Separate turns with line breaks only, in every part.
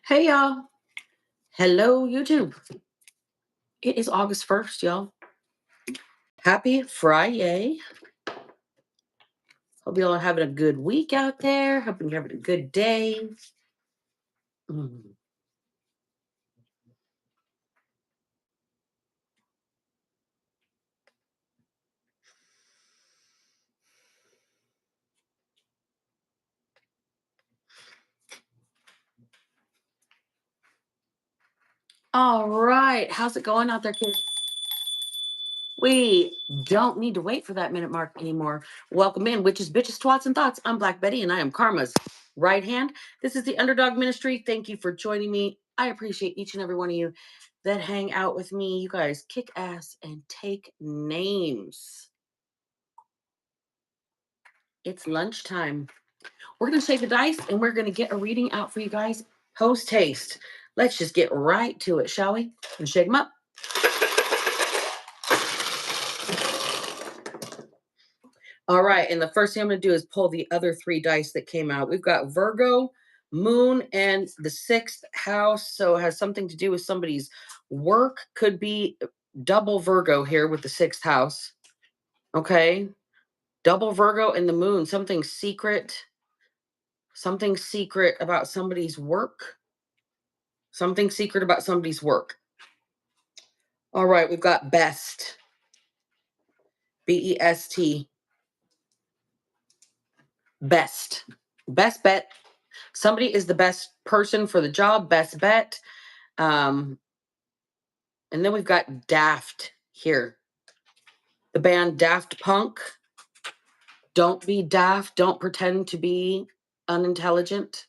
Hey y'all. Hello YouTube. It is August 1st, y'all. Happy Friday. Hope y'all are having a good week out there. Hope you're having a good day. Mm. All right. How's it going out there, kids? We don't need to wait for that minute mark anymore. Welcome in, witches, bitches, twats, and thoughts. I'm Black Betty, and I am Karma's right hand. This is the Underdog Ministry. Thank you for joining me. I appreciate each and every one of you that hang out with me. You guys kick ass and take names. It's lunchtime. We're going to shake the dice and we're going to get a reading out for you guys post haste. Let's just get right to it, shall we? And shake them up. All right. And the first thing I'm going to do is pull the other three dice that came out. We've got Virgo, Moon, and the sixth house. So it has something to do with somebody's work. Could be double Virgo here with the sixth house. Okay. Double Virgo and the moon. Something secret about somebody's work. Something secret about somebody's work. All right, we've got best. BEST. Best. Best bet. Somebody is the best person for the job, best bet. And then we've got Daft here. The band Daft Punk. Don't be daft. Don't pretend to be unintelligent.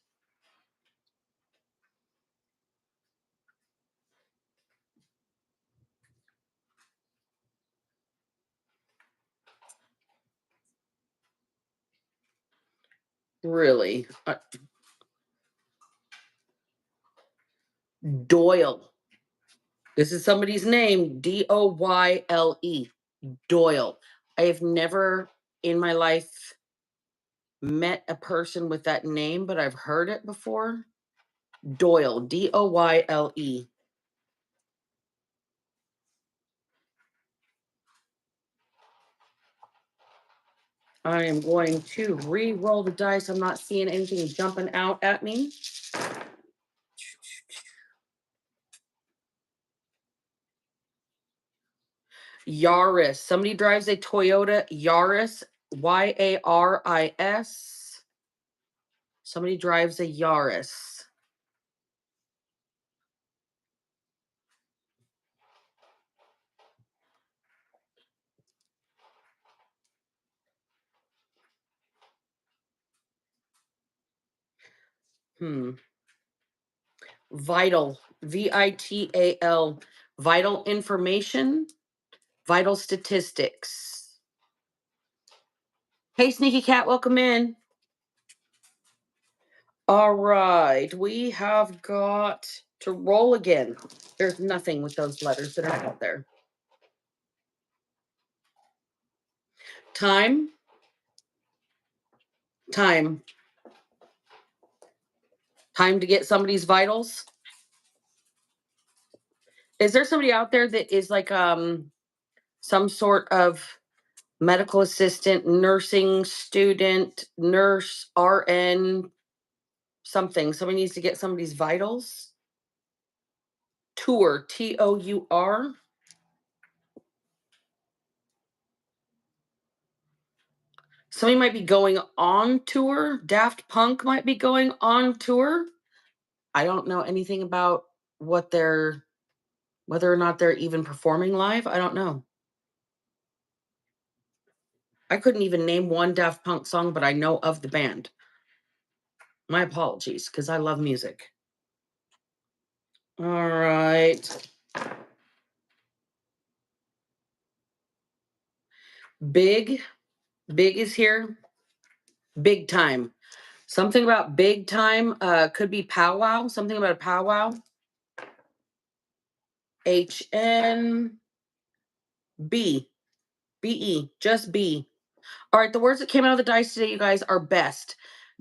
Really. Doyle. This is somebody's name. Doyle. Doyle. I have never in my life met a person with that name, but I've heard it before. Doyle. Doyle. I am going to re-roll the dice. I'm not seeing anything jumping out at me. Yaris. Somebody drives a Toyota Yaris. Yaris. Somebody drives a Yaris. Vital. VITAL. Vital information. Vital statistics. Hey, Sneaky Cat, welcome in. All right, we have got to roll again. There's nothing with those letters that are out there. Time. Time to get somebody's vitals. Is there somebody out there that is like some sort of medical assistant, nursing student, nurse, RN, something? Somebody needs to get somebody's vitals. Tour, TOUR. Somebody might be going on tour. Daft Punk might be going on tour. I don't know anything about whether or not they're even performing live. I don't know. I couldn't even name one Daft Punk song, but I know of the band. My apologies, because I love music. All right. Big is here. Big time. Something about big time. Could be powwow. Something about a powwow. HNB. BE. Just B. All right. The words that came out of the dice today, you guys, are best.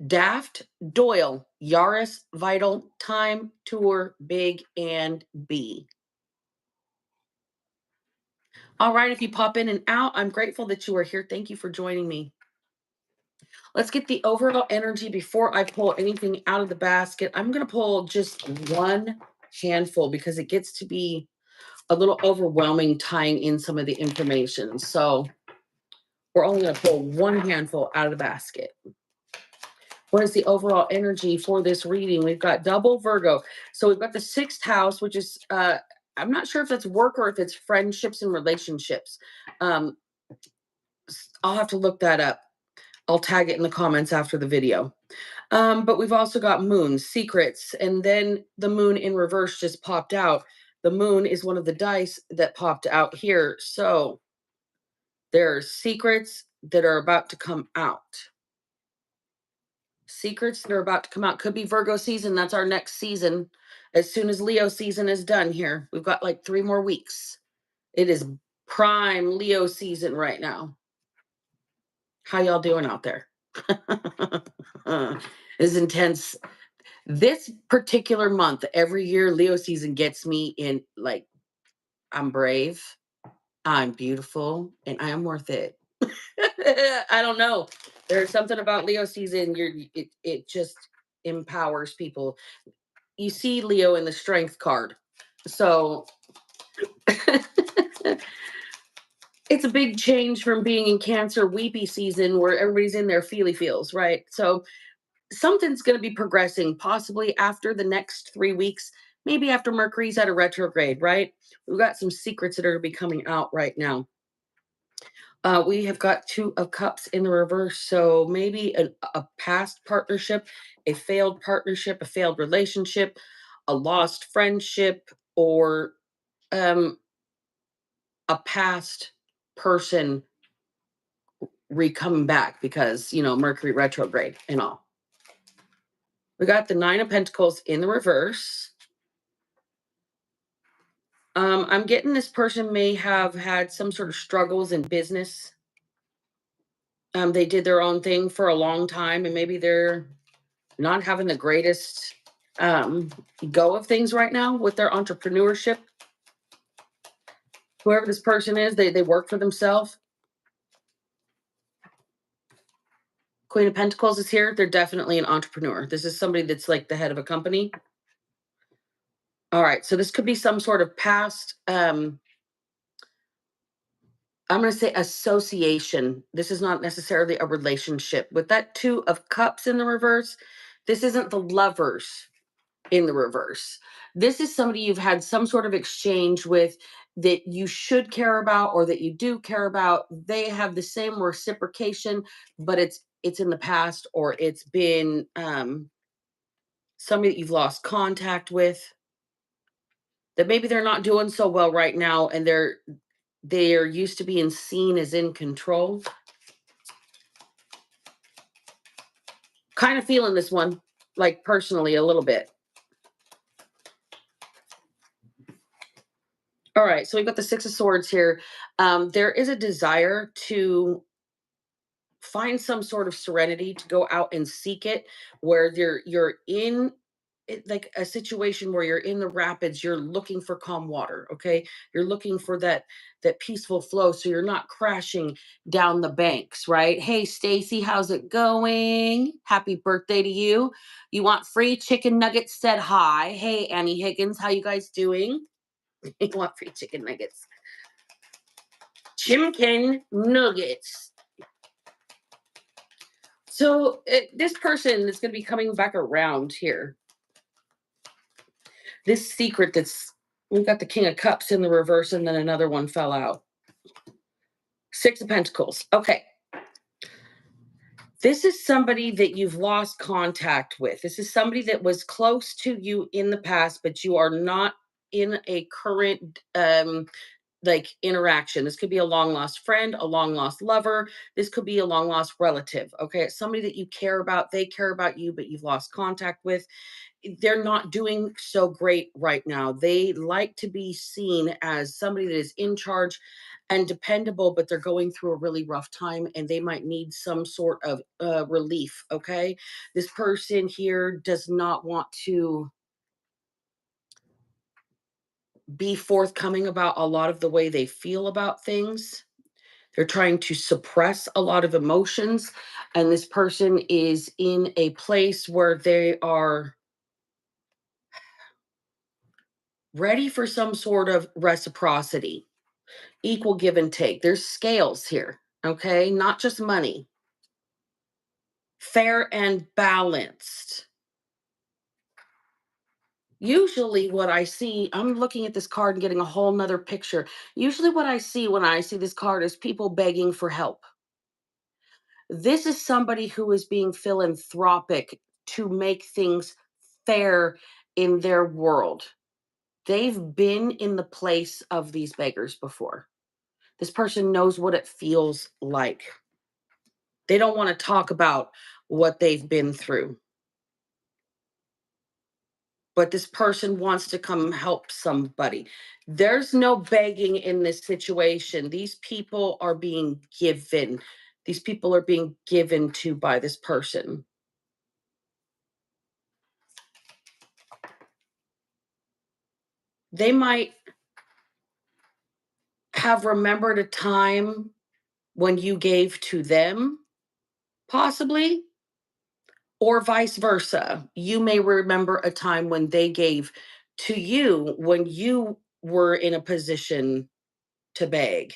Daft, Doyle, Yaris, Vital, Time, Tour, Big, and B. All right, if you pop in and out, I'm grateful that you are here. Thank you for joining me. Let's get the overall energy before I pull anything out of the basket. I'm going to pull just one handful because it gets to be a little overwhelming tying in some of the information. So we're only going to pull one handful out of the basket. What is the overall energy for this reading? We've got double Virgo. So we've got the sixth house, which is, I'm not sure if that's work or if it's friendships and relationships. Um, I'll have to look that up. I'll tag it in the comments after the video. But we've also got moon, secrets, and then the moon in reverse just popped out. The moon is one of the dice that popped out here. So there are secrets that are about to come out. Secrets that are about to come out. Could be Virgo season. That's our next season. As soon as Leo season is done here, we've got like 3 more weeks. It is prime Leo season right now. How y'all doing out there? Is intense. This particular month, every year, Leo season gets me in like, I'm brave, I'm beautiful, and I am worth it. I don't know. There's something about Leo season. It just empowers people. You see Leo in the strength card. So it's a big change from being in Cancer weepy season where everybody's in their feely feels, right? So something's going to be progressing possibly after the next 3 weeks, maybe after Mercury's at a retrograde, right? We've got some secrets that are going to be coming out right now. We have got 2 of Cups in the reverse. So maybe a past partnership, a failed partnership, a failed relationship, a lost friendship, or um, a past person coming back because, Mercury retrograde and all. We got the 9 of Pentacles in the reverse. I'm getting this person may have had some sort of struggles in business. They did their own thing for a long time, and maybe they're not having the greatest go of things right now with their entrepreneurship. Whoever this person is, they work for themselves. Queen of Pentacles is here. They're definitely an entrepreneur. This is somebody that's like the head of a company. All right, so this could be some sort of past, I'm going to say association. This is not necessarily a relationship. With that 2 of Cups in the reverse, this isn't the lovers in the reverse. This is somebody you've had some sort of exchange with that you should care about or that you do care about. They have the same reciprocation, but it's in the past, or it's been somebody that you've lost contact with, that maybe they're not doing so well right now, and they're used to being seen as in control. Kind of feeling this one, like personally, a little bit. All right, so we've got the 6 of Swords here. There is a desire to find some sort of serenity, to go out and seek it, where you're in like a situation where you're in the rapids, you're looking for calm water, okay? You're looking for that peaceful flow so you're not crashing down the banks, right? Hey Stacy, how's it going? Happy birthday to you. You want free chicken nuggets? Said hi. Hey Annie Higgins, how you guys doing? You want free chicken nuggets? Chimkin nuggets. So this person is going to be coming back around here. This secret we've got the King of Cups in the reverse, and then another one fell out. 6 of Pentacles. Okay. This is somebody that you've lost contact with. This is somebody that was close to you in the past, but you are not in a current like interaction. This could be a long lost friend, a long lost lover. This could be a long lost relative. Okay. It's somebody that you care about. They care about you, but you've lost contact with. they're not doing so great right now. They like to be seen as somebody that is in charge and dependable, but they're going through a really rough time and they might need some sort of relief. Okay. This person here does not want to be forthcoming about a lot of the way they feel about things. They're trying to suppress a lot of emotions. And this person is in a place where they are ready for some sort of reciprocity, equal give and take. There's scales here, okay? Not just money, fair and balanced. Usually, what I see, I'm looking at this card and getting a whole nother picture. Usually, what I see when I see this card is people begging for help. This is somebody who is being philanthropic to make things fair in their world. They've been in the place of these beggars before. This person knows what it feels like. They don't want to talk about what they've been through, but this person wants to come help somebody. There's no begging in this situation. These people are being given. These people are being given to by this person. They might have remembered a time when you gave to them, possibly, or vice versa. You may remember a time when they gave to you when you were in a position to beg,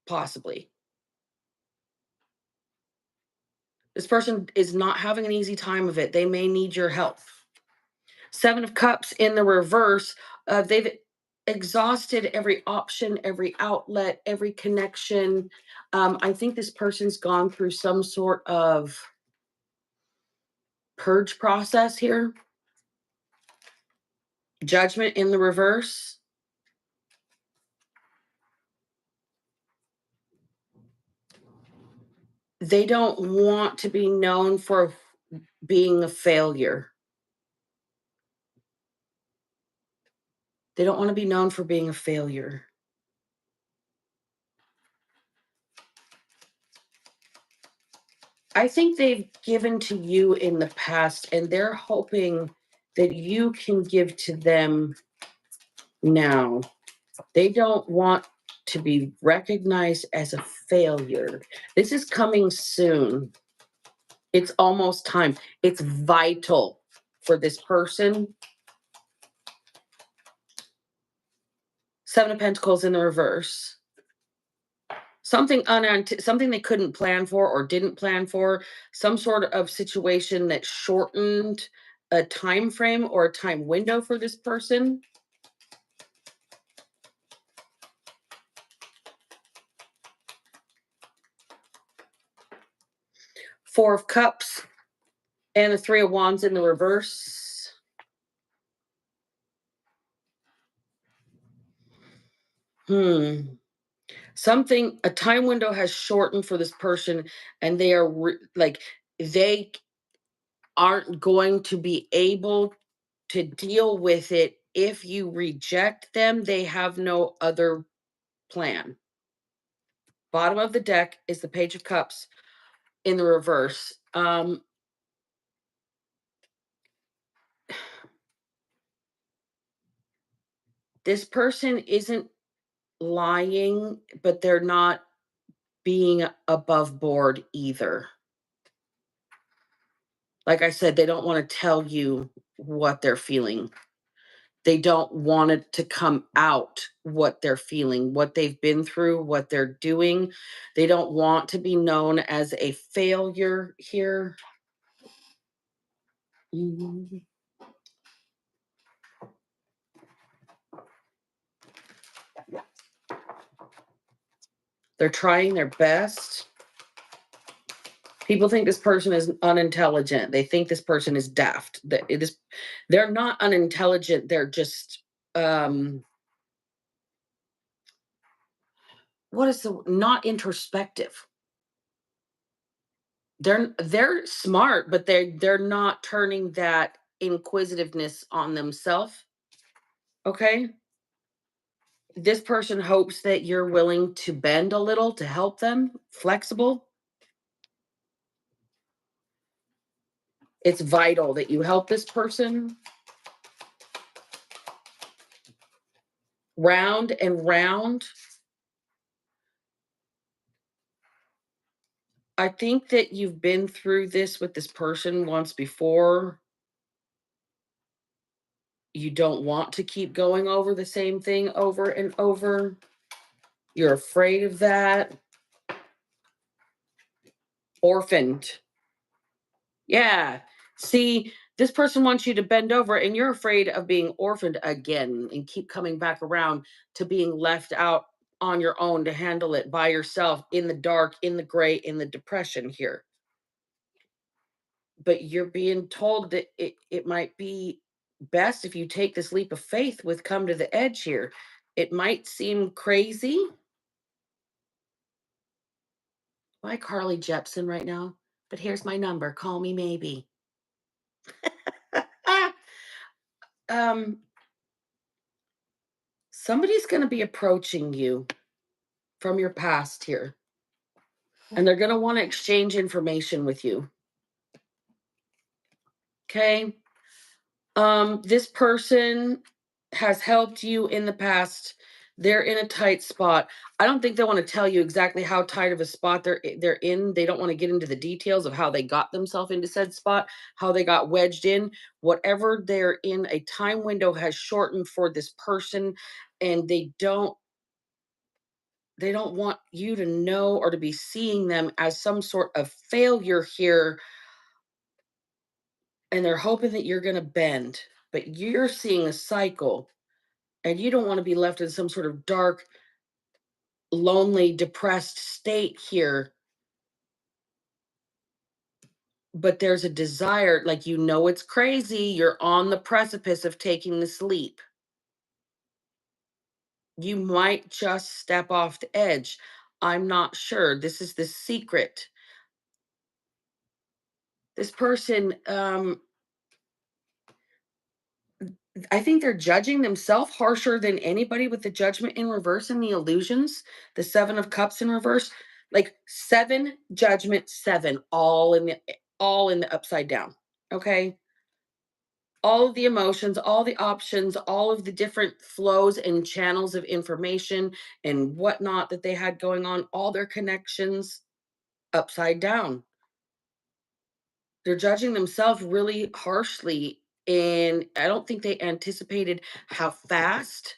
possibly. This person is not having an easy time of it. They may need your help. Seven of Cups in the reverse, they've exhausted every option, every outlet, every connection. I think this person's gone through some sort of purge process here. Judgment in the reverse. They don't want to be known for being a failure. They don't want to be known for being a failure. I think they've given to you in the past, and they're hoping that you can give to them now. They don't want to be recognized as a failure. This is coming soon. It's almost time. It's vital for this person. Seven of Pentacles in the reverse. Something they couldn't plan for or didn't plan for, some sort of situation that shortened a time frame or a time window for this person. Four of Cups and the Three of Wands in the reverse. Something, a time window has shortened for this person, and they are like, they aren't going to be able to deal with it if you reject them. They have no other plan. Bottom of the deck is the Page of Cups in the reverse. This person isn't lying, but they're not being above board either. Like I said, they don't want to tell you what they're feeling. They don't want it to come out what they're feeling, what they've been through, what they're doing. They don't want to be known as a failure here. Mhm. They're trying their best. People think this person is unintelligent. They think this person is daft. They're not unintelligent. They're just what is the not introspective. They're smart, but they're not turning that inquisitiveness on themselves. Okay. This person hopes that you're willing to bend a little to help them, flexible. It's vital that you help this person round and round. I think that you've been through this with this person once before. You don't want to keep going over the same thing over and over. You're afraid of that. Orphaned. Yeah. See, this person wants you to bend over, and you're afraid of being orphaned again and keep coming back around to being left out on your own to handle it by yourself in the dark, in the gray, in the depression here. But you're being told that it might be best if you take this leap of faith with come to the edge here. It might seem crazy. Why Carly Jepsen right now? But here's my number. Call me maybe. um, Somebody's going to be approaching you from your past here, and they're going to want to exchange information with you. Okay. This person has helped you in the past. They're in a tight spot. I don't think they want to tell you exactly how tight of a spot they're in. They don't want to get into the details of how they got themselves into said spot, how they got wedged in. Whatever they're in, a time window has shortened for this person, and they don't want you to know or to be seeing them as some sort of failure here, and they're hoping that you're going to bend, but you're seeing a cycle, and you don't want to be left in some sort of dark, lonely, depressed state here. But there's a desire, like, it's crazy, you're on the precipice of taking this leap. You might just step off the edge. I'm not sure. This is the secret. This person, I think they're judging themselves harsher than anybody with the judgment in reverse and the illusions, the 7 of cups in reverse, like 7 judgment, 7 all in the upside down. Okay? All of the emotions, all the options, all of the different flows and channels of information and whatnot that they had going on, all their connections upside down. They're judging themselves really harshly, and I don't think they anticipated how fast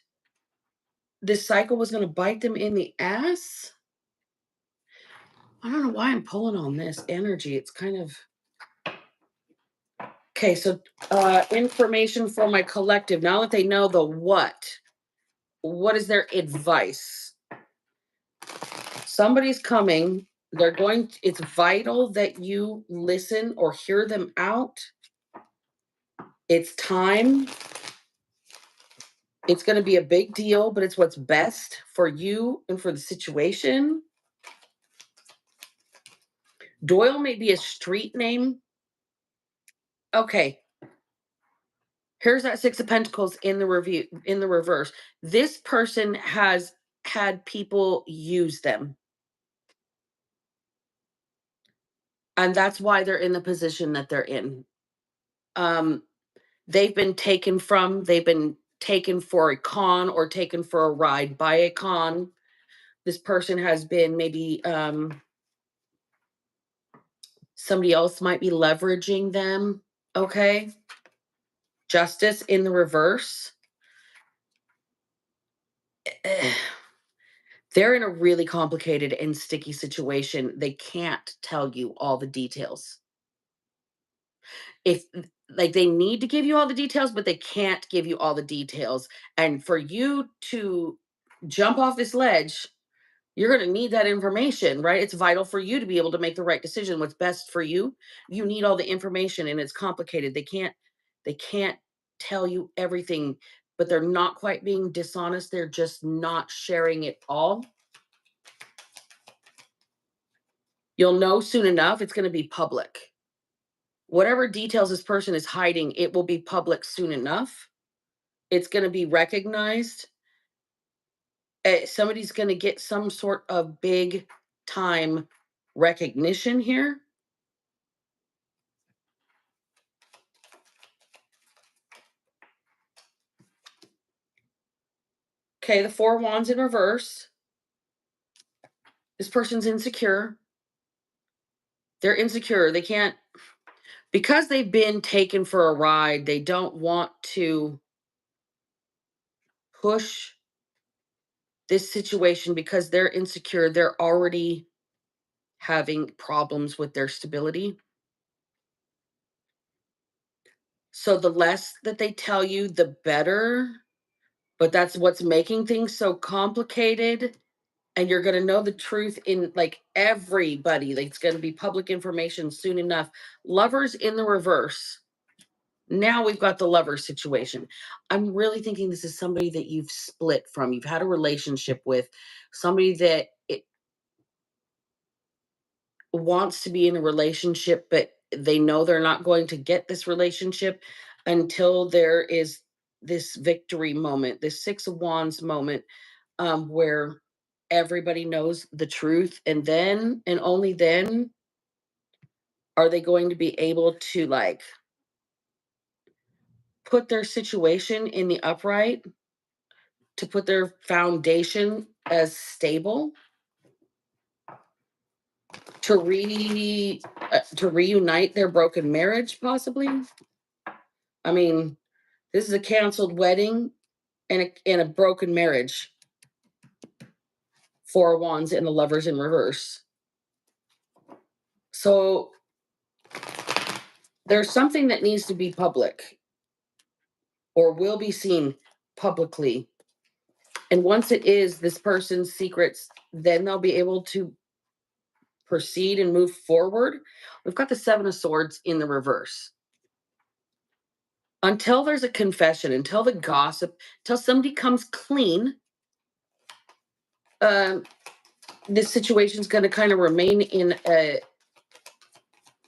this cycle was gonna bite them in the ass. I don't know why I'm pulling on this energy. It's kind of okay. So, information for my collective. Now that they know the what is their advice? Somebody's coming. It's vital that you listen or hear them out. It's time. It's going to be a big deal, but it's what's best for you and for the situation. Doyle may be a street name. Okay. Here's that 6 of Pentacles in the reverse. This person has had people use them. And that's why they're in the position that they're in. Um, they've been taken for a con or taken for a ride by a con. This person has been maybe somebody else might be leveraging them. Okay. Justice in the reverse. They're in a really complicated and sticky situation. They can't tell you all the details. If like they need to give you all the details, but they can't give you all the details. And for you to jump off this ledge, you're going to need that information, right? It's vital for you to be able to make the right decision. What's best for you? You need all the information, and it's complicated. They can't tell you everything, but they're not quite being dishonest. They're just not sharing it all. You'll know soon enough. It's going to be public. whatever details this person is hiding, it will be public soon enough. It's going to be recognized. Somebody's going to get some sort of big time recognition here. Okay, the Four Wands in reverse. This person's insecure. They're insecure. They can't, because they've been taken for a ride, they don't want to push this situation because they're insecure. They're already having problems with their stability. So the less that they tell you, the better. But that's what's making things so complicated. And you're going to know the truth in like everybody. Like it's going to be public information soon enough. Lovers in the reverse. Now we've got the lover situation. I'm really thinking this is somebody that you've split from, you've had a relationship with, somebody that it wants to be in a relationship, but they know they're not going to get this relationship until there is this victory moment, this Six of Wands moment, where everybody knows the truth. And then, and only then, are they going to be able to like put their situation in the upright, to put their foundation as stable, to reunite their broken marriage possibly. I mean, this is a canceled wedding and a broken marriage. Four of Wands and the Lovers in reverse. So there's something that needs to be public or will be seen publicly. And once it is this person's secrets, then they'll be able to proceed and move forward. We've got the Seven of Swords in the reverse. Until there's a confession, until the gossip, until somebody comes clean, this situation is going to kind of remain in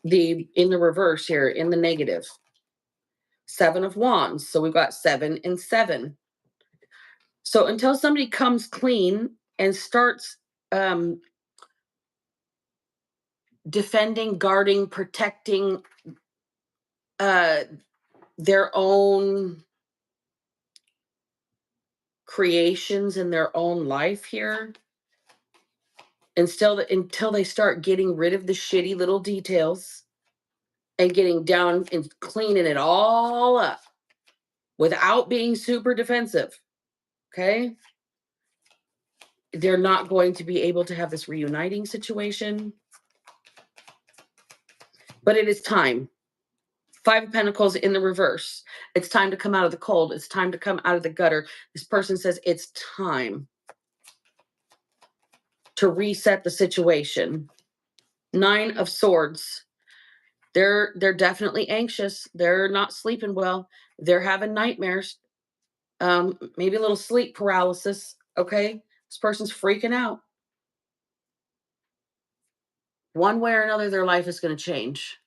the reverse here, in the negative. Seven of Wands. So we've got 7 and 7. So until somebody comes clean and starts defending, guarding, protecting their own creations in their own life here, and still until they start getting rid of the shitty little details and getting down and cleaning it all up without being super defensive, okay, they're not going to be able to have this reuniting situation. But it is time. Five of Pentacles in the reverse. It's time to come out of the cold. It's time to come out of the gutter. This person says it's time to reset the situation. Nine of Swords. They're definitely anxious. They're not sleeping well. They're having nightmares. Maybe a little sleep paralysis. Okay, this person's freaking out. One way or another, their life is going to change.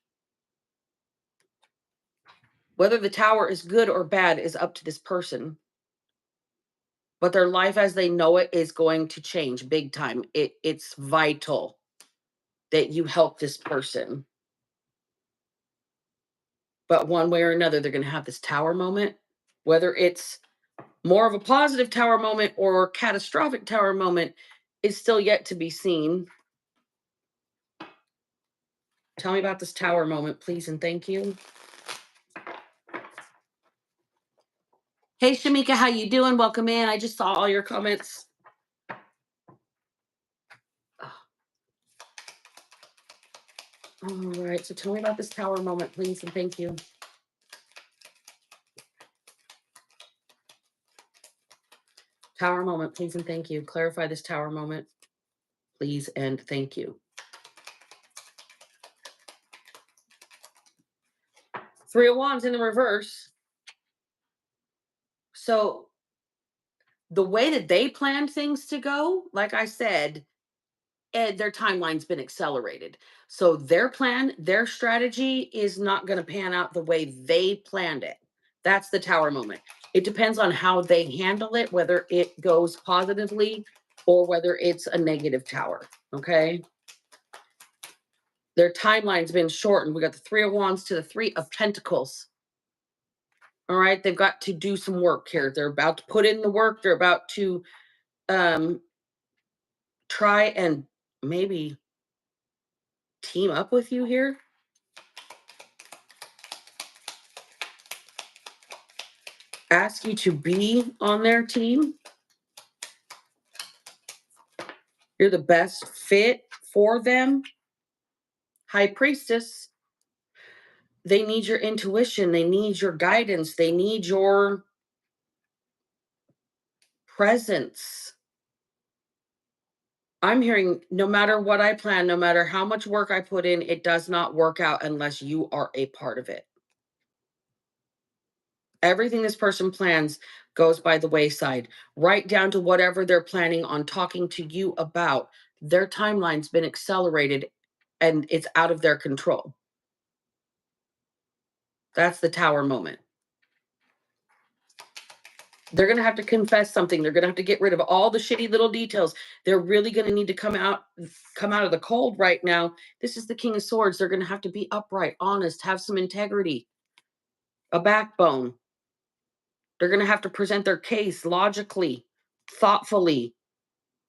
Whether the tower is good or bad is up to this person. But their life as they know it is going to change big time. It's vital that you help this person. But one way or another, they're going to have this tower moment. Whether it's more of a positive tower moment or catastrophic tower moment is still yet to be seen. Tell me about this tower moment, please, and thank you. Hey, Shamika, how you doing? Welcome in. I just saw all your comments. All right, so tell me about this tower moment, please, and thank you. Tower moment, please, and thank you. Clarify this tower moment, please, and thank you. Three of Wands in the reverse. So the way that they planned things to go, like I said, their timeline's been accelerated. So their plan, their strategy is not going to pan out the way they planned it. That's the tower moment. It depends on how they handle it, whether it goes positively or whether it's a negative tower. Okay. Their timeline's been shortened. We got the Three of Wands to the Three of Pentacles. All right. They've got to do some work here. They're about to put in the work. They're about to try and maybe team up with you here. Ask you to be on their team. You're the best fit for them. High Priestess. They need your intuition. They need your guidance. They need your presence. I'm hearing no matter what I plan, no matter how much work I put in, it does not work out unless you are a part of it. Everything this person plans goes by the wayside, right down to whatever they're planning on talking to you about. Their timeline's been accelerated and it's out of their control. That's the tower moment. They're going to have to confess something. They're going to have to get rid of all the shitty little details. They're really going to need to come out of the cold right now. This is the King of Swords. They're going to have to be upright, honest, have some integrity, a backbone. They're going to have to present their case logically, thoughtfully,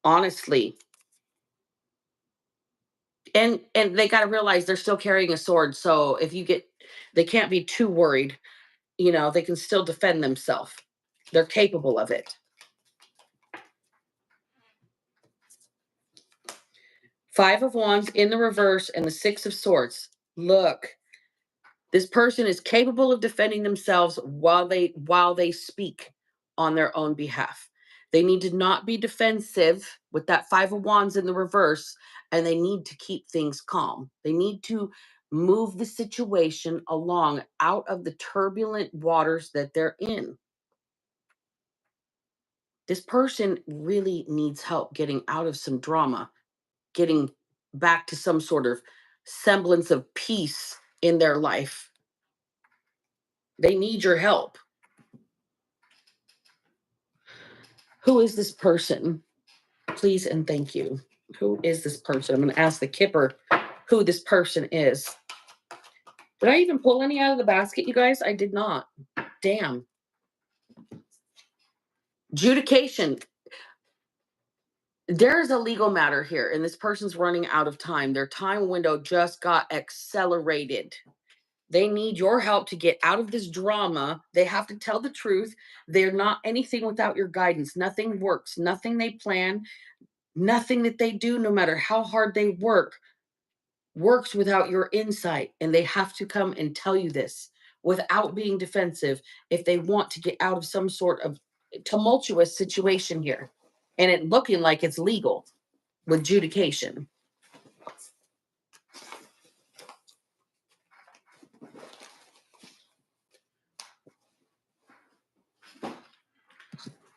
honestly. And they got to realize they're still carrying a sword. So if you get, they can't be too worried. You know, they can still defend themselves. They're capable of it. Five of Wands in the reverse and the Six of Swords. Look, this person is capable of defending themselves while they speak on their own behalf. They need to not be defensive with that Five of Wands in the reverse, and they need to keep things calm. They need to move the situation along out of the turbulent waters that they're in. This person really needs help getting out of some drama, getting back to some sort of semblance of peace in their life. They need your help. Who is this person? Please and thank you. Who is this person? I'm going to ask the Kipper who this person is. Did I even pull any out of the basket, you guys? I did not. Damn. Judication. There's a legal matter here, and this person's running out of time. Their time window just got accelerated. They need your help to get out of this drama. They have to tell the truth. They're not anything without your guidance. Nothing works. Nothing they plan, nothing that they do, no matter how hard they work, works without your insight. And they have to come and tell you this without being defensive if they want to get out of some sort of tumultuous situation here. And it looking like it's legal with adjudication.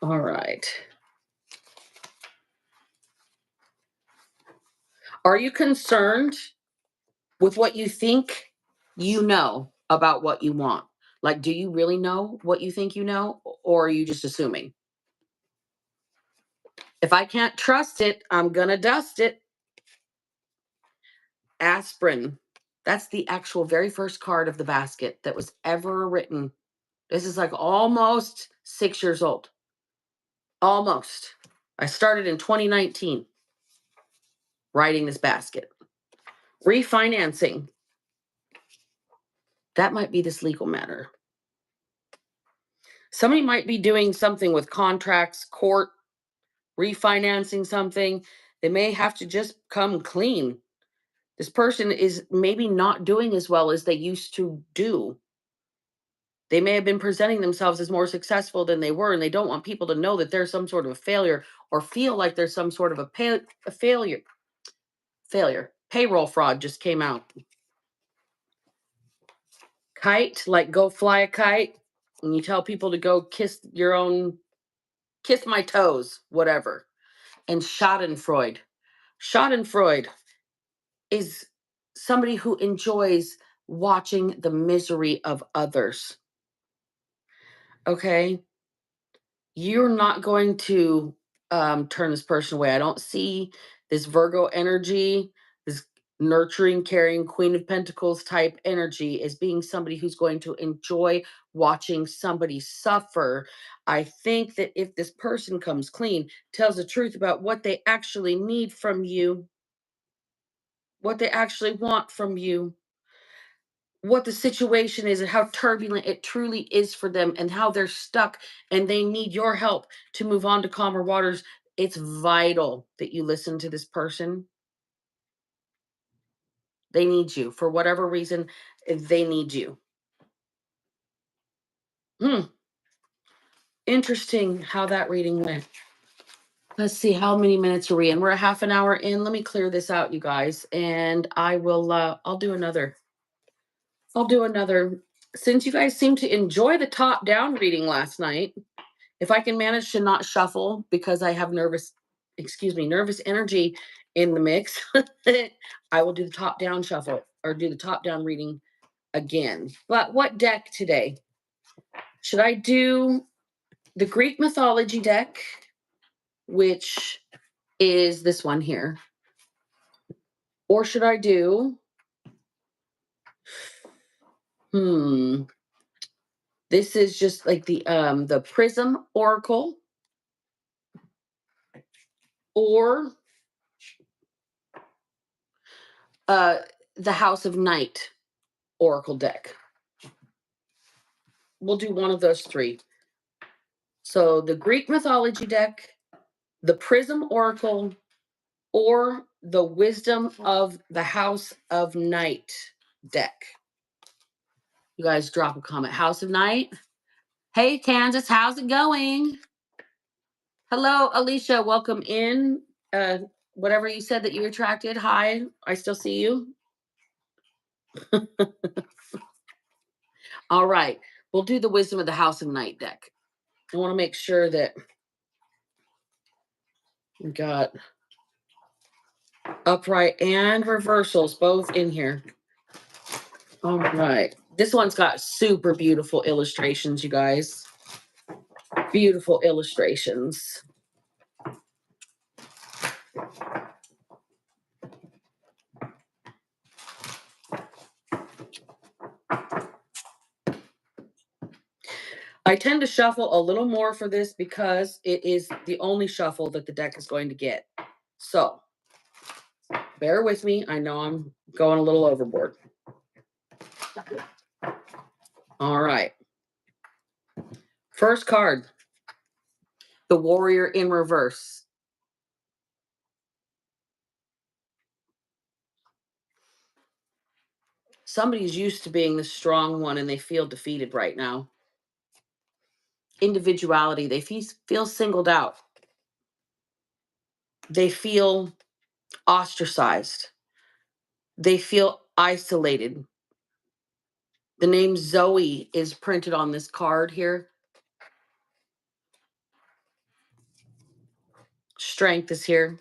All right. Are you concerned with what you think you know about what you want? Like, do you really know what you think you know, or are you just assuming? If I can't trust it, I'm going to dust it. Aspirin. That's the actual very first card of the basket that was ever written. This is like almost 6 years old. Almost. I started in 2019 writing this basket. Refinancing. That might be this legal matter. Somebody might be doing something with contracts, court, refinancing something. They may have to just come clean. This person is maybe not doing as well as they used to do. They may have been presenting themselves as more successful than they were, and they don't want people to know that there's some sort of a failure or feel like there's some sort of a failure. Payroll fraud just came out. Kite, like go fly a kite, and you tell people to go kiss my toes, whatever. And Schadenfreude. Schadenfreude is somebody who enjoys watching the misery of others. Okay? You're not going to turn this person away. I don't see this Virgo energy, this nurturing, caring Queen of Pentacles type energy as being somebody who's going to enjoy watching somebody suffer. I think that if this person comes clean, tells the truth about what they actually need from you, what they actually want from you, what the situation is and how turbulent it truly is for them and how they're stuck and they need your help to move on to calmer waters. It's vital that you listen to this person. They need you for whatever reason. They need you. Hmm. Interesting how that reading went. Let's see, how many minutes are we in? We're a half an hour in. Let me clear this out, you guys, and I will. I'll do another. I'll do another. Since you guys seem to enjoy the top down reading last night, if I can manage to not shuffle because I have nervous energy in the mix, I will do the top down shuffle or do the top down reading again. But what deck today? Should I do the Greek mythology deck, which is this one here? Or should I do, this is just like the Prism Oracle, or the House of Night Oracle deck. We'll do one of those three. So the Greek mythology deck, the Prism Oracle, or the Wisdom of the House of Night deck. You guys drop a comment. House of Night. Hey, Kansas, how's it going? Hello, Alicia. Welcome in. Whatever you said that you attracted. Hi, I still see you. All right. We'll do the Wisdom of the House of Night deck. I want to make sure that we got upright and reversals both in here. All right. This one's got super beautiful illustrations, you guys. Beautiful illustrations. I tend to shuffle a little more for this because it is the only shuffle that the deck is going to get. So bear with me. I know I'm going a little overboard. All right. First card, the Warrior in reverse. Somebody's used to being the strong one and they feel defeated right now. Individuality, they feel singled out. They feel ostracized. They feel isolated. The name Zoe is printed on this card here. Strength is here.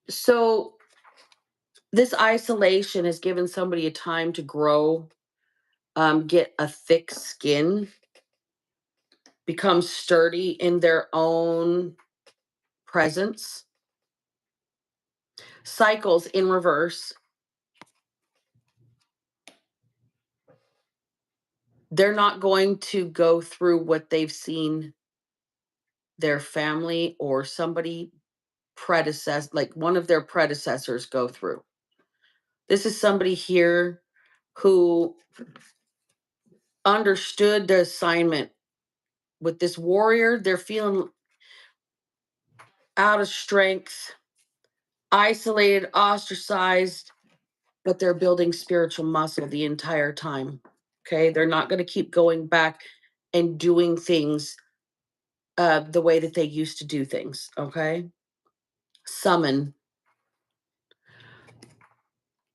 So this isolation has given somebody a time to grow, get a thick skin, become sturdy in their own presence. Cycles in reverse. They're not going to go through what they've seen their family or somebody like one of their predecessors go through. This is somebody here who understood the assignment. With this warrior, they're feeling out of strength, isolated, ostracized, but they're building spiritual muscle the entire time. Okay, they're not going to keep going back and doing things the way that they used to do things. Okay, summon.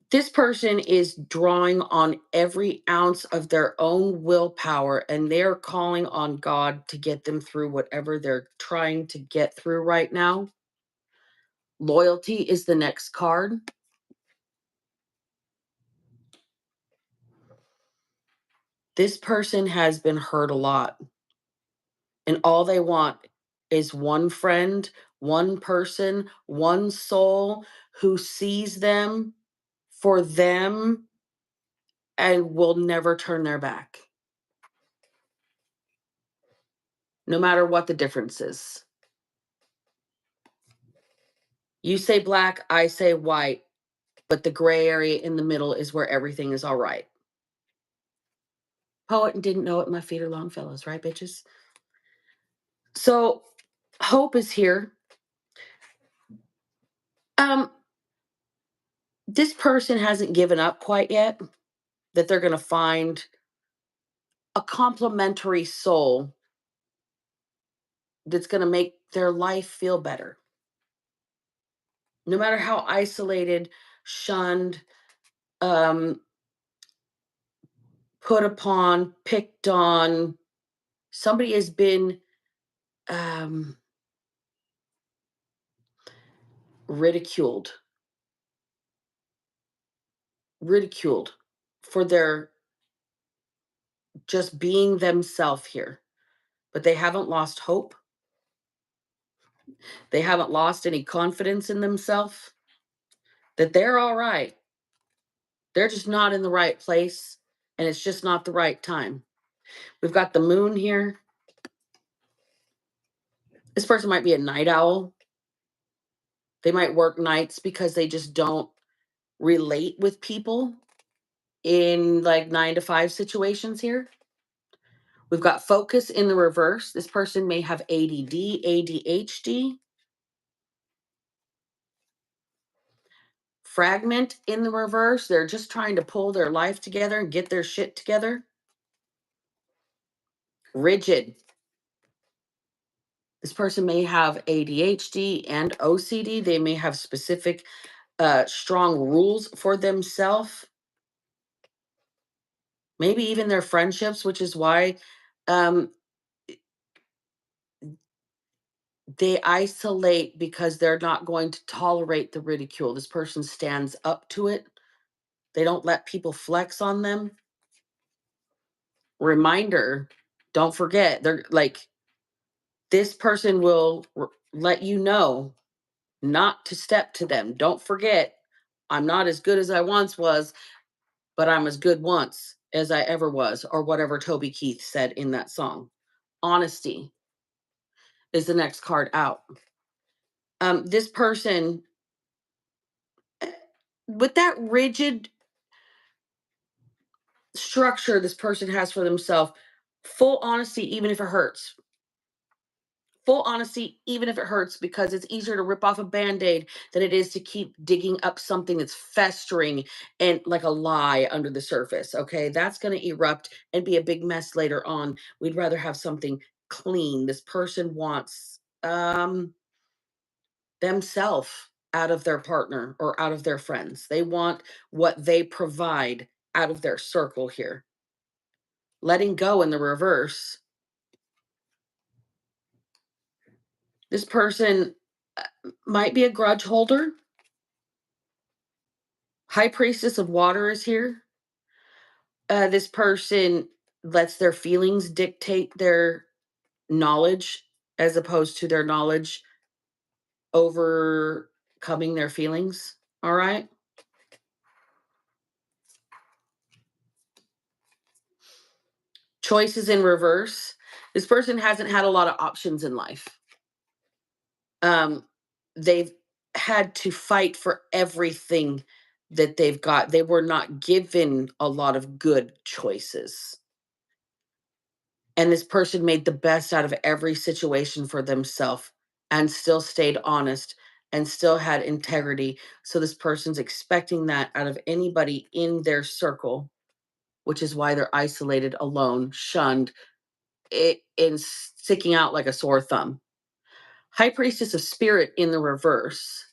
This person is drawing on every ounce of their own willpower and they're calling on God to get them through whatever they're trying to get through right now. Loyalty is the next card. This person has been hurt a lot, and all they want is one friend, one person, one soul who sees them for them and will never turn their back, no matter what the difference is. You say black, I say white, but the gray area in the middle is where everything is all right. Poet and didn't know it, my feet are long, fellas, right, bitches? So hope is here. Um, this person hasn't given up quite yet, that they're gonna find a complementary soul that's gonna make their life feel better. No matter how isolated, shunned, um, put upon, picked on, somebody has been um, ridiculed, ridiculed for their just being themselves here. But they haven't lost hope. They haven't lost any confidence in themselves, that they're all right. They're just not in the right place, and it's just not the right time. We've got the moon here. This person might be a night owl. They might work nights because they just don't relate with people in like 9 to 5 situations here. We've got focus in the reverse. This person may have ADD, ADHD. Fragment in the reverse. They're just trying to pull their life together and get their shit together. Rigid. This person may have ADHD and OCD. They may have specific strong rules for themselves. Maybe even their friendships, which is why um, they isolate, because they're not going to tolerate the ridicule. This person stands up to it. They don't let people flex on them. Reminder, don't forget, they're like, this person will let you know not to step to them. Don't forget, I'm not as good as I once was, but I'm as good once as I ever was, or whatever Toby Keith said in that song. Honesty is the next card out. This person, eh, with that rigid structure this person has for themselves, full honesty, even if it hurts. Full honesty, even if it hurts, because it's easier to rip off a band-aid than it is to keep digging up something that's festering and like a lie under the surface. Okay. That's going to erupt and be a big mess later on. We'd rather have something clean. This person wants themselves out of their partner or out of their friends. They want what they provide out of their circle here. Letting go in the reverse. This person might be a grudge holder. High priestess of water is here. This person lets their feelings dictate their knowledge, as opposed to their knowledge overcoming their feelings. All right. Choices in reverse. This person hasn't had a lot of options in life. They've had to fight for everything that they've got. They were not given a lot of good choices. And this person made the best out of every situation for themselves and still stayed honest and still had integrity. So this person's expecting that out of anybody in their circle, which is why they're isolated, alone, shunned, and sticking out like a sore thumb. High priestess of spirit in the reverse.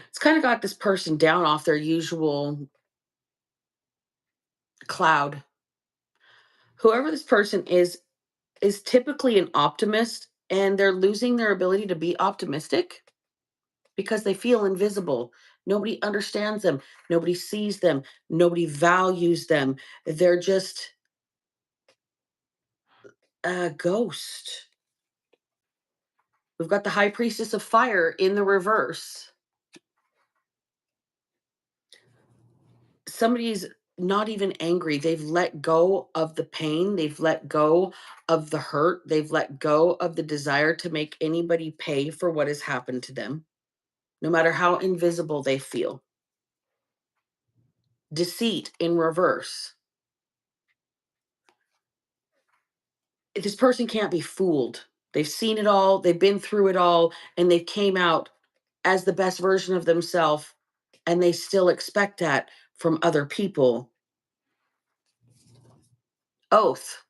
It's kind of got this person down off their usual cloud. Whoever this person is typically an optimist and they're losing their ability to be optimistic because they feel invisible. Nobody understands them. Nobody sees them. Nobody values them. They're just a ghost. We've got the high priestess of fire in the reverse. Somebody's not even angry. They've let go of the pain. They've let go of the hurt. They've let go of the desire to make anybody pay for what has happened to them, no matter how invisible they feel. Deceit in reverse. This person can't be fooled. They've seen it all, they've been through it all, and they came out as the best version of themselves, and they still expect that from other people. Oath.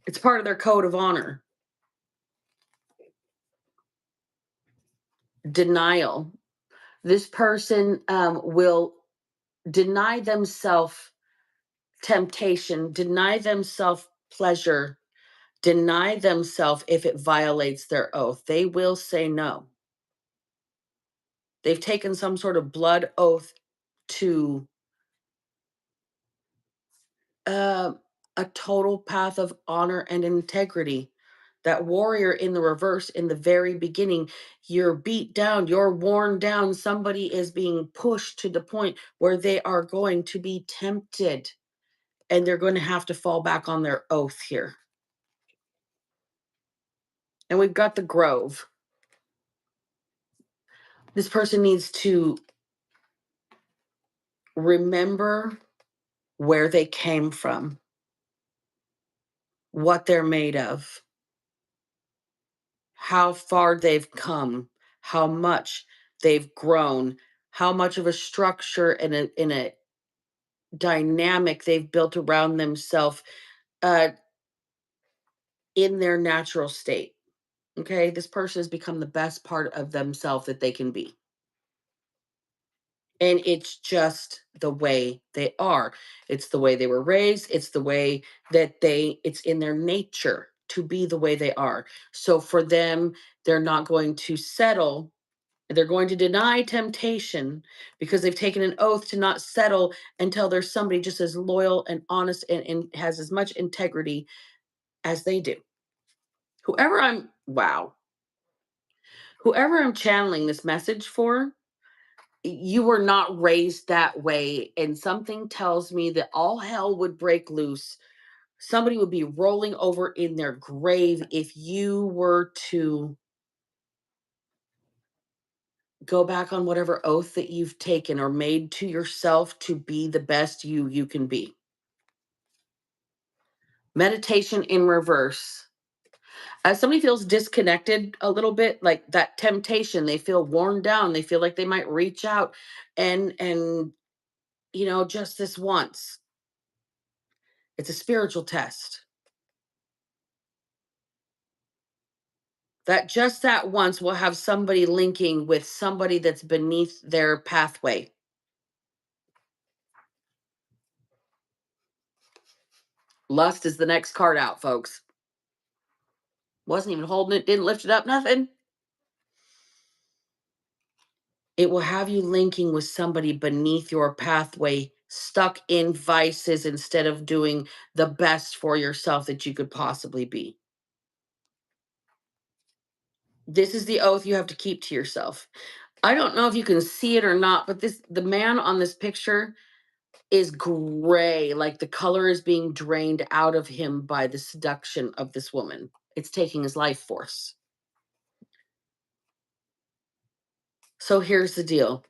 It's part of their code of honor. Denial. This person will deny themselves temptation, deny themselves pleasure, deny themselves if it violates their oath. They will say no. They've taken some sort of blood oath to uh, a total path of honor and integrity. That warrior in the reverse, in the very beginning, you're beat down, you're worn down. Somebody is being pushed to the point where they are going to be tempted and they're going to have to fall back on their oath here. And we've got the Grove. This person needs to remember where they came from, what they're made of, how far they've come, how much they've grown, how much of a structure and in a dynamic they've built around themselves uh, in their natural state. Okay, this person has become the best part of themselves that they can be. And it's just the way they are. It's the way they were raised. It's the way that it's in their nature to be the way they are. So for them, they're not going to settle. They're going to deny temptation because they've taken an oath to not settle until there's somebody just as loyal and honest and has as much integrity as they do. Wow, whoever I'm channeling this message for, you were not raised that way. And something tells me that all hell would break loose. Somebody would be rolling over in their grave if you were to go back on whatever oath that you've taken or made to yourself to be the best you can be. Meditation in reverse. As somebody feels disconnected a little bit, like that temptation, they feel worn down, they feel like they might reach out and just this once. It's a spiritual test. That just that once will have somebody linking with somebody that's beneath their pathway. Lust is the next card out, folks. Wasn't even holding it, didn't lift it up, nothing. It will have you linking with somebody beneath your pathway, stuck in vices instead of doing the best for yourself that you could possibly be. This is the oath you have to keep to yourself. I don't know if you can see it or not, but the man on this picture is gray, like the color is being drained out of him by the seduction of this woman. It's taking his life force. So here's the deal.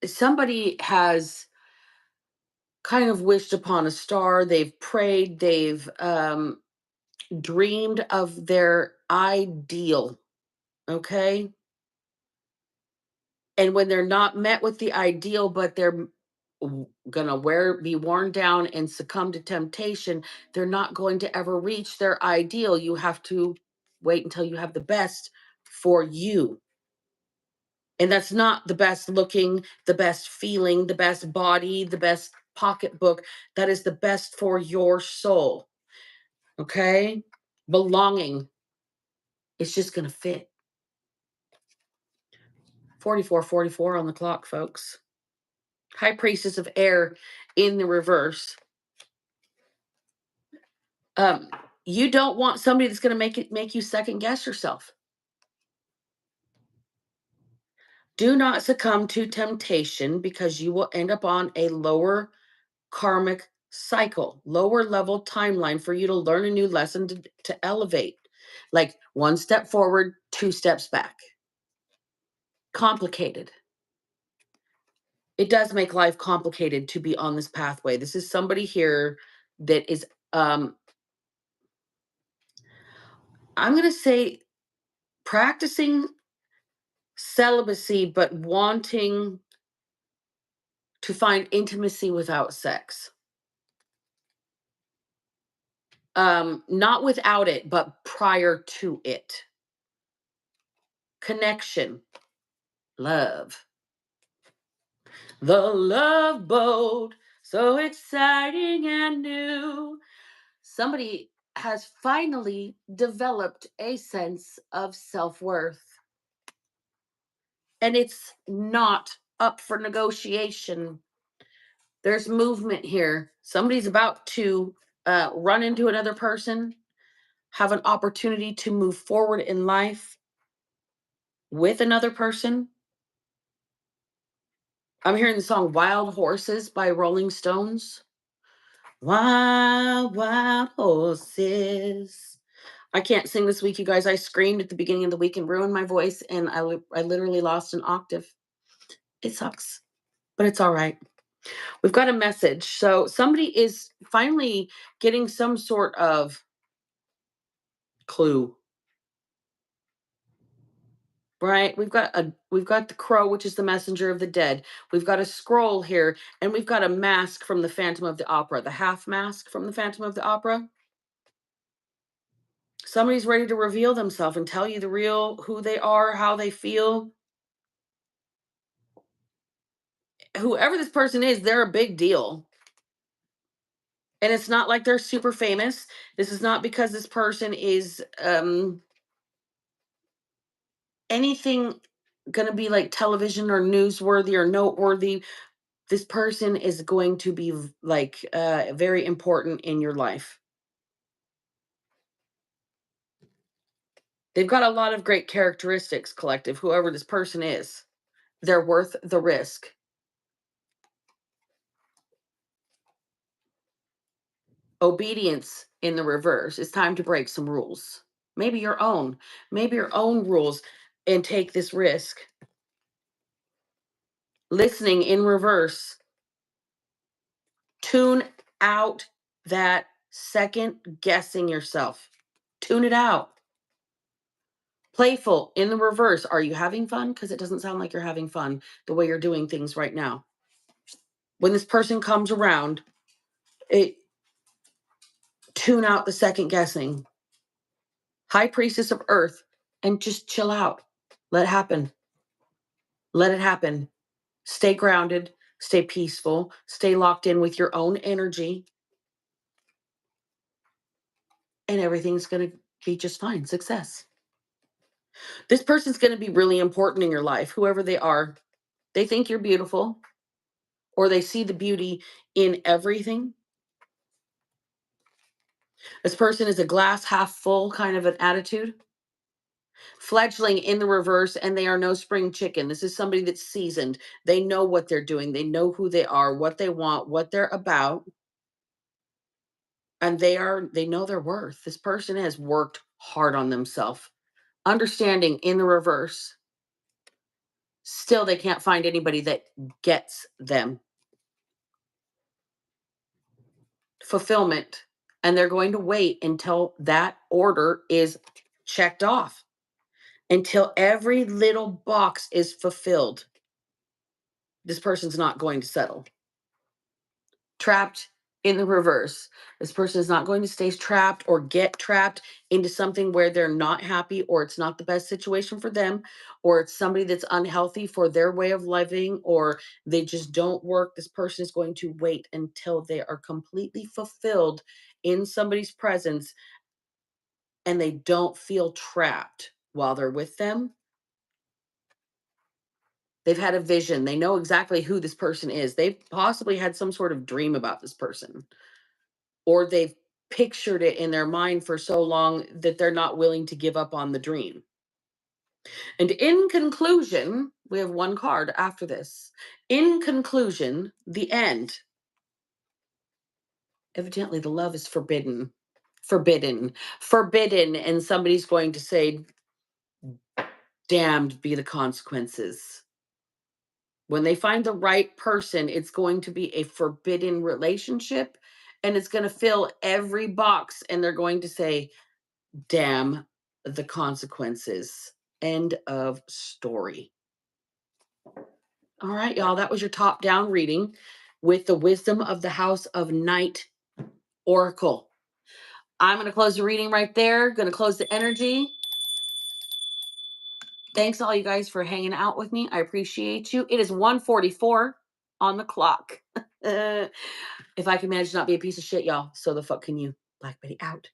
Somebody has kind of wished upon a star, they've prayed, they've dreamed of their ideal, okay? And when they're not met with the ideal, but they're gonna be worn down and succumb to temptation, they're not going to ever reach their ideal. You have to wait until you have the best for you. And that's not the best looking, the best feeling, the best body, the best pocketbook. That is the best for your soul. Okay? belonging is just going to fit. 44:44 on the clock, folks. High Priestess of Air in the reverse. Um, you don't want somebody that's going to make you second guess yourself. Do not succumb to temptation because you will end up on a lower karmic cycle, lower level timeline for you to learn a new lesson to elevate. Like one step forward, two steps back. Complicated. It does make life complicated to be on this pathway. This is somebody here that is, I'm going to say, practicing celibacy, but wanting to find intimacy without sex. Not without it, but prior to it. Connection, love. The love boat, so exciting and new. Somebody has finally developed a sense of self-worth. And it's not up for negotiation. There's movement here. Somebody's about to run into another person, have an opportunity to move forward in life with another person. I'm hearing the song Wild Horses by Rolling Stones. Wild, wild horses. I can't sing this week, you guys. I screamed at the beginning of the week and ruined my voice, and I literally lost an octave. It sucks, but it's all right. We've got a message. So somebody is finally getting some sort of clue. Right? We've got the crow, which is the messenger of the dead. We've got a scroll here, and we've got a mask from the Phantom of the Opera, the half mask from the Phantom of the Opera. Somebody's ready to reveal themselves and tell you the real who they are, how they feel. Whoever this person is, they're a big deal. And it's not like they're super famous. This is not because this person is anything going to be like television or newsworthy or noteworthy. This person is going to be like very important in your life. They've got a lot of great characteristics, collective, whoever this person is. They're worth the risk. Obedience in the reverse. It's time to break some rules. Maybe your own. Maybe your own rules and take this risk. Listening in reverse. Tune out that second guessing yourself. Tune it out. Playful in the reverse. Are you having fun? Because it doesn't sound like you're having fun the way you're doing things right now. When this person comes around, tune out the second guessing. High Priestess of Earth, and just chill out. Let it happen. Let it happen. Stay grounded, stay peaceful, stay locked in with your own energy, and everything's going to be just fine. Success. This person's going to be really important in your life, whoever they are. They think you're beautiful, or they see the beauty in everything. This person is a glass half full kind of an attitude. Fledgling in the reverse, and they are no spring chicken. This is somebody that's seasoned. They know what they're doing. They know who they are, what they want, what they're about. And they know their worth. This person has worked hard on themselves. Understanding in the reverse. Still, they can't find anybody that gets them. Fulfillment. And they're going to wait until that order is checked off, until every little box is fulfilled. This person's not going to settle. Trapped in the reverse. This person is not going to stay trapped or get trapped into something where they're not happy, or it's not the best situation for them, or it's somebody that's unhealthy for their way of living, or they just don't work. This person is going to wait until they are completely fulfilled in somebody's presence and they don't feel trapped while they're with them. They've had a vision. They know exactly who this person is. They've possibly had some sort of dream about this person, or they've pictured it in their mind for so long that they're not willing to give up on the dream. And in conclusion, we have one card after this. In conclusion, the end. Evidently, the love is forbidden. Forbidden. Forbidden. And somebody's going to say, damned be the consequences. When they find the right person, it's going to be a forbidden relationship and it's going to fill every box. And they're going to say, damn the consequences. End of story. All right, y'all. That was your top down reading with the Wisdom of the House of Night Oracle. I'm going to close the reading right there. Going to close the energy. Thanks all you guys for hanging out with me. I appreciate you. It is 1:44 on the clock. If I can manage to not be a piece of shit, y'all, so the fuck can you. Black Betty out.